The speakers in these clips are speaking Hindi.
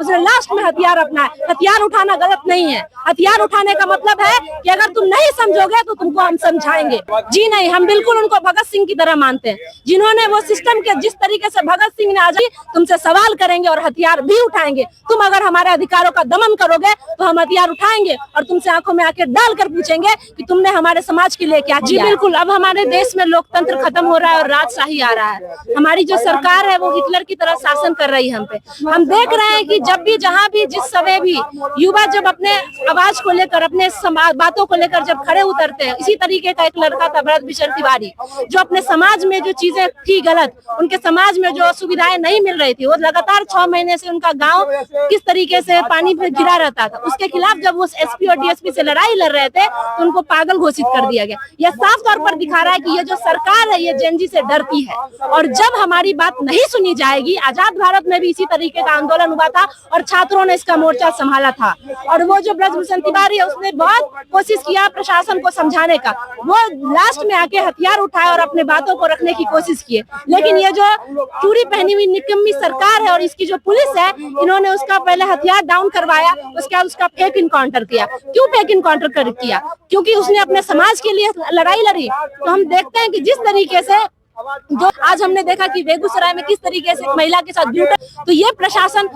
उसने लास्ट में हथियार अपनाया। हथियार उठाना गलत नहीं है। हथियार उठाने का मतलब है कि अगर तुम नहीं समझोगे तो तुमको हम समझाएंगे। जी नहीं, हम बिल्कुल उनको भगत सिंह की तरह मानते हैं, जिन्होंने वो सिस्टम के जिस तरीके से भगत सिंह ने आजादी, तुमसे सवाल करेंगे और हथियार भी उठाएंगे। तुम अगर हमारे अधिकारों का दमन करोगे तो हम हथियार उठाएंगे और तुमसे आंखों में आंखें डालकर पूछेंगे कि तुमने हमारे समाज के लिए क्या किया। जी बिल्कुल, अब हमारे देश में लोकतंत्र खत्म हो रहा है और राजशाही आ रहा है। हमारी जो सरकार है वो हिटलर की तरह शासन कर रही है हम पे। हम देख रहे हैं कि जब भी, जहाँ भी, जिस समय भी युवा जब अपने आवाज को लेकर, अपने बातों को लेकर जब खड़े उतरते हैं, इसी तरीके का एक लड़का था ब्रजभूषण तिवारी, जो अपने समाज में जो चीजें थी गलत, उनके समाज में जो सुविधाएं नहीं मिल रही थी, वो लगातार 6 महीने से उनका गांव किस तरीके से पानी पे घिरा रहता था, उसके खिलाफ जब वो एसपी और डीएसपी से लड़ाई लड़ रहे थे तो उनको पागल घोषित कर दिया गया। यह साफ तौर पर दिखा रहा है कि ये जो सरकार है ये जेन जी से डरती है, और जब हमारी बात नहीं सुनी जाएगी, आजाद भारत में भी इसी तरीके का आंदोलन हुआ था और छात्रों ने इसका मोर्चा संभाला था, और वो जो ब्रजभूषण तिवारी है उसने बहुत कोशिश किया प्रशासन को समझाने का, वो लास्ट में आके हथियार उठाए और अपने बातों को रखने की कोशिश किए। लेकिन ये जो चूड़ी पहनी हुई निकम्मी सरकार है और इसकी जो पुलिस है, इन्होंने उसका पहले हथियार डाउन करवाया, उसके बाद उसका फेक इनकाउंटर किया। क्यों फेक इनकाउंटर किया? क्योंकि उसने अपने समाज के लिए लड़ाई लड़ी। तो हम देखते हैं कि जिस तरीके से जो आज हमने देखा कि बेगूसराय में किस तरीके से एक महिला के साथ झूठ, तो ये प्रशासन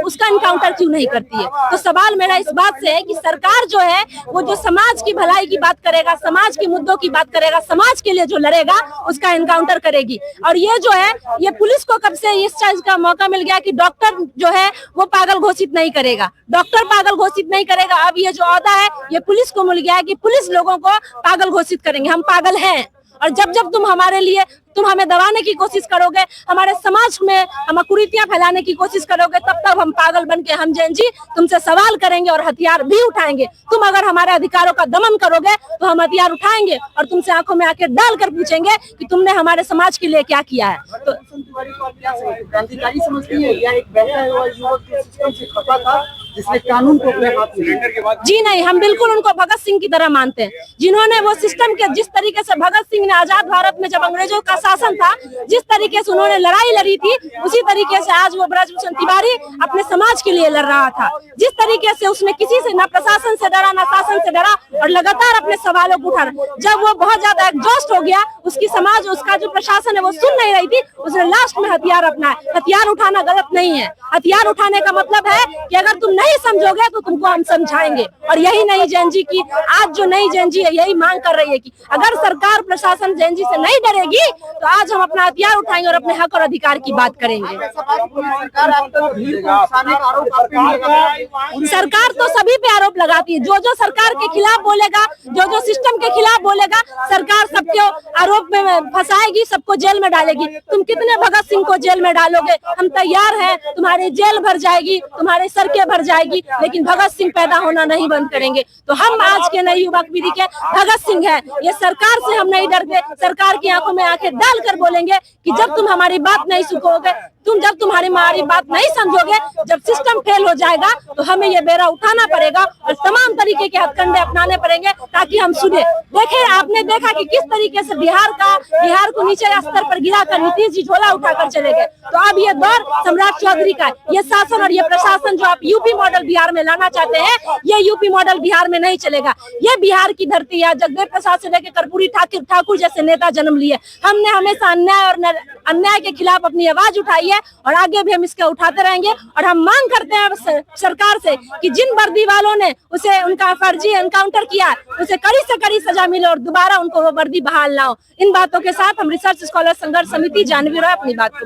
उसका इनकाउंटर क्यों नहीं करती है? तो सवाल मेरा इस बात से है कि सरकार जो है वो जो समाज की भलाई की बात करेगा, समाज के मुद्दों की बात करेगा, समाज के लिए जो लड़ेगा उसका इनकाउंटर करेगी। और ये जो है, ये पुलिस को कब से इस चीज का मौका मिल गया कि डॉक्टर जो है वो पागल घोषित नहीं करेगा, डॉक्टर पागल घोषित नहीं करेगा। अब ये जो ओहदा है ये पुलिस को मिल गया है कि पुलिस लोगों को पागल घोषित करेंगे। हम पागल हैं, और जब जब तुम हमारे लिए, तुम हमें दबाने की कोशिश करोगे, हमारे समाज में हम कुरीतियां फैलाने की कोशिश करोगे, तब तब हम पागल बन के, हम जेन जी तुमसे सवाल करेंगे और हथियार भी उठाएंगे। तुम अगर हमारे अधिकारों का दमन करोगे तो हम हथियार उठाएंगे और तुमसे आंखों में आंखें डालकर पूछेंगे कि तुमने हमारे समाज के लिए क्या किया है। तो क्रांतिकारी समझती है या एक बहता हुआ युवक के सिस्टम से खफा था जिसने कानून को अपने हाथ में? जी नहीं, हम बिल्कुल उनको भगत सिंह की तरह मानते हैं, जिन्होंने वो सिस्टम के जिस तरीके से भगत सिंह ने आजाद भारत में जब अंग्रेजों का शासन था, जिस तरीके से उन्होंने लड़ाई लड़ी थी, उसी तरीके से आज वो ब्रजभूषण तिवारी अपने समाज के लिए लड़ रहा था। जिस तरीके से उसने किसी से, ना प्रशासन से डरा, ना शासन से डरा, और लगातार अपने सवालों को उठा। जब वो बहुत ज्यादा एग्जॉस्ट हो गया, उसकी समाज, उसका जो प्रशासन है वो सुन नहीं रही थी, उसने लास्ट में हथियार अपनाया। हथियार उठाना गलत नहीं है। हथियार उठाने का मतलब है कि अगर तुम नहीं समझोगे तो तुमको हम समझाएंगे। और यही नई जेन जी की, आज जो नई जेन जी है यही मांग कर रही है कि अगर सरकार प्रशासन जेन जी से नहीं डरेगी तो आज हम अपना हथियार उठाएंगे और अपने हक और अधिकार की बात करेंगे। सरकार तो सभी पे आरोप लगाती है। जो जो सरकार के खिलाफ बोलेगा, जो जो सिस्टम के खिलाफ बोलेगा, सरकार सबको आरोप में फंसाएगी, सबको जेल में डालेगी। तुम कितने भगत सिंह को जेल में डालोगे? हम तैयार हैं, तुम्हारी जेल भर जाएगी, तुम्हारी सड़कें भर जाएगी, लेकिन भगत सिंह पैदा होना नहीं बंद करेंगे। तो हम आज के नई युवा पीढ़ी के भगत सिंह हैं। ये सरकार से हम नहीं डरते। सरकार की आंखों में आंखें डालकर बोलेंगे कि जब तुम हमारी बात नहीं सुनोगे, जब तुम्हारी बात नहीं समझोगे, जब सिस्टम फेल हो जाएगा तो हमें ये बेड़ा उठाना पड़ेगा और तमाम तरीके के हथकंडे अपनाने पड़ेंगे ताकि हम सुने। देखें, आपने देखा कि किस तरीके से बिहार को नीचे स्तर पर गिरा कर नीतीश जी झोला उठाकर चले गए। तो अब ये दौर सम्राट चौधरी का है। ये शासन और ये प्रशासन जो आप यूपी मॉडल बिहार में लाना चाहते हैं, ये यूपी मॉडल बिहार में नहीं चलेगा। ये बिहार की धरती है। जगदेव प्रसाद से लेकर कर्पूरी ठाकुर जैसे नेता जन्म लिए। हमने हमेशा अन्याय के खिलाफ अपनी आवाज उठाई है और आगे भी हम इसका उठाते रहेंगे। और हम मांग करते हैं सरकार से कि जिन वर्दी वालों ने उसे उनका फर्जी एनकाउंटर किया, उसे कड़ी से कड़ी सजा मिले और दोबारा उनको वो वर्दी बहाल ना हो। इन बातों के साथ हम रिसर्च स्कॉलर संघर्ष समिति जानवी राय अपनी बात को